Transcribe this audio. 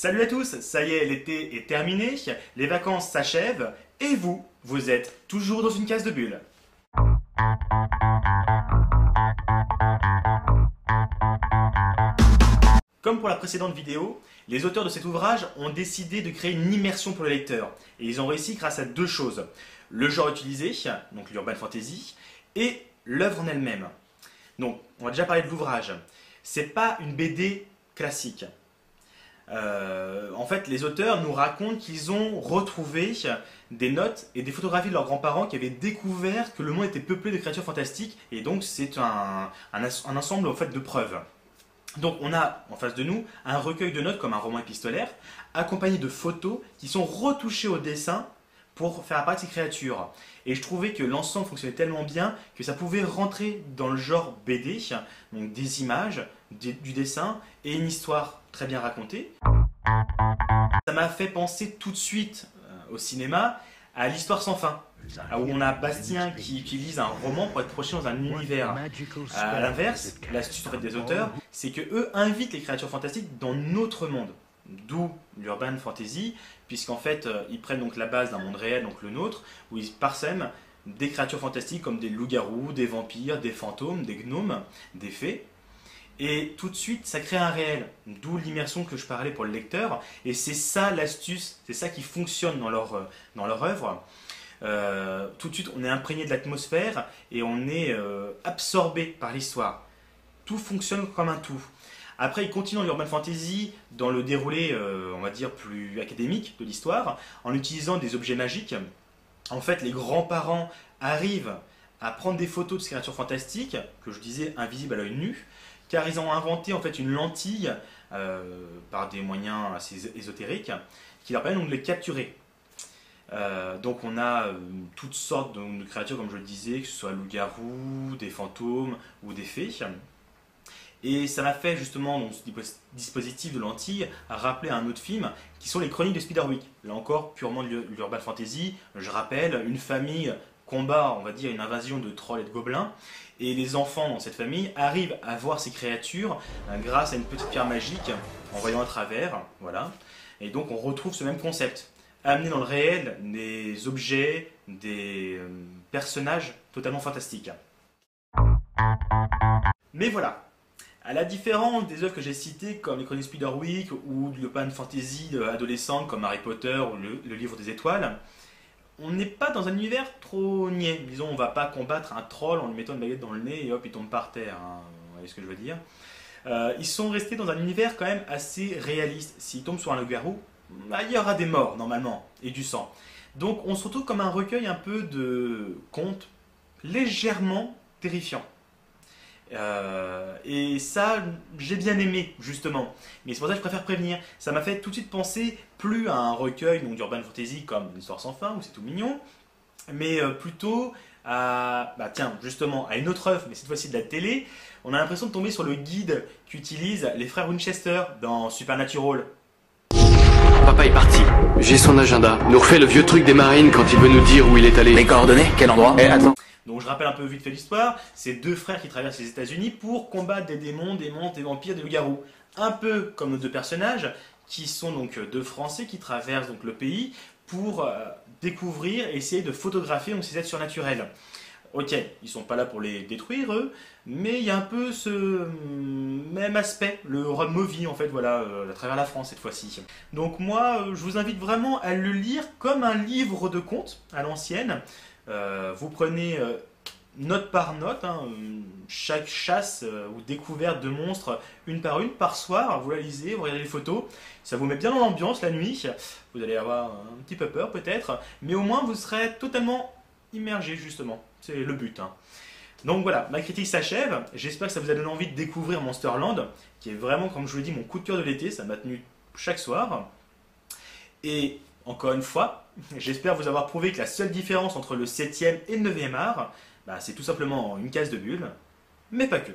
Salut à tous, ça y est, l'été est terminé, les vacances s'achèvent, et vous, vous êtes toujours dans une case de bulle. Comme pour la précédente vidéo, les auteurs de cet ouvrage ont décidé de créer une immersion pour le lecteur. Et ils ont réussi grâce à deux choses. Le genre utilisé, donc l'urban fantasy, et l'œuvre en elle-même. Donc, on va déjà parler de l'ouvrage. C'est pas une BD classique. En fait, les auteurs nous racontent qu'ils ont retrouvé des notes et des photographies de leurs grands-parents qui avaient découvert que le monde était peuplé de créatures fantastiques. Et donc, c'est un ensemble en fait, de preuves. Donc on a en face de nous un recueil de notes comme un roman épistolaire, accompagné de photos qui sont retouchées au dessin pour faire apparaître ces créatures. Et je trouvais que l'ensemble fonctionnait tellement bien que ça pouvait rentrer dans le genre BD, donc des images, du dessin et une histoire très bien racontée. Ça m'a fait penser tout de suite au cinéma à l'Histoire sans fin, où on a Bastien qui utilise un roman pour être projeté dans un univers. À l'inverse, l'astuce en fait, des auteurs, c'est que eux invitent les créatures fantastiques dans notre monde. D'où l'urban fantasy, puisqu'en fait ils prennent donc la base d'un monde réel, donc le nôtre, où ils parsèment des créatures fantastiques comme des loups-garous, des vampires, des fantômes, des gnomes, des fées. Et tout de suite, ça crée un réel, d'où l'immersion que je parlais pour le lecteur. Et c'est ça l'astuce, c'est ça qui fonctionne dans leur œuvre. Tout de suite, on est imprégné de l'atmosphère et on est absorbé par l'histoire. Tout fonctionne comme un tout. Après, il continue dans l'urban fantasy, dans le déroulé, on va dire, plus académique de l'histoire, en utilisant des objets magiques. En fait, les grands-parents arrivent à prendre des photos de ces créatures fantastiques, que je disais invisibles à l'œil nu, car ils ont inventé en fait une lentille par des moyens assez ésotériques qui leur permettent donc de les capturer. Donc on a toutes sortes de créatures comme je le disais, que ce soit loups-garous, des fantômes ou des fées. Et ça m'a fait justement donc, ce dispositif de lentille rappeler un autre film qui sont les Chroniques de Spiderwick. Là encore purement de l'urban fantasy, je rappelle, une famille combat, on va dire, une invasion de trolls et de gobelins. Et les enfants dans cette famille arrivent à voir ces créatures grâce à une petite pierre magique en voyant à travers. Voilà. Et donc on retrouve ce même concept. Amener dans le réel des objets, des personnages totalement fantastiques. Mais voilà. À la différence des œuvres que j'ai citées comme les Chroniques de Spiderwick ou de l'urban fantasy adolescente comme Harry Potter ou le Livre des Étoiles, on n'est pas dans un univers trop niais. Disons, on va pas combattre un troll en lui mettant une baguette dans le nez et hop, il tombe par terre. Hein. Vous voyez ce que je veux dire. Ils sont restés dans un univers quand même assez réaliste. S'ils tombent sur un loup-garou, bah, il y aura des morts normalement et du sang. Donc on se retrouve comme un recueil un peu de contes légèrement terrifiants. Et ça, j'ai bien aimé justement. Mais c'est pour ça que je préfère prévenir. Ça m'a fait tout de suite penser plus à un recueil d'urban fantasy comme L'Histoire sans fin où c'est tout mignon, mais plutôt à, bah tiens, justement, à une autre œuvre, mais cette fois-ci de la télé. On a l'impression de tomber sur le guide qu'utilisent les frères Winchester dans Supernatural. Papa est parti. J'ai son agenda. Nous refait le vieux truc des marines quand il veut nous dire où il est allé. Les coordonnées? Quel endroit? Attends. Donc je rappelle un peu vite fait l'histoire, c'est deux frères qui traversent les États-Unis pour combattre des démons, des monstres, des vampires, des loups-garous. Un peu comme nos deux personnages, qui sont donc deux Français qui traversent donc le pays pour découvrir et essayer de photographier donc, ces êtres surnaturels. Ok, ils sont pas là pour les détruire eux, mais il y a un peu ce même aspect, le road movie en fait, voilà, à travers la France cette fois-ci. Donc moi, je vous invite vraiment à le lire comme un livre de contes à l'ancienne. Vous prenez note par note, hein, chaque chasse ou découverte de monstres une par soir, vous la lisez, vous regardez les photos, ça vous met bien dans l'ambiance la nuit, vous allez avoir un petit peu peur peut-être, mais au moins vous serez totalement immergé justement, c'est le but. Hein. Donc voilà, ma critique s'achève, j'espère que ça vous a donné envie de découvrir Monsterland, qui est vraiment, comme je vous l'ai dit, mon coup de cœur de l'été, ça m'a tenu chaque soir, et encore une fois, j'espère vous avoir prouvé que la seule différence entre le 7e et le 9e art, bah, c'est tout simplement une case de bulle, mais pas que.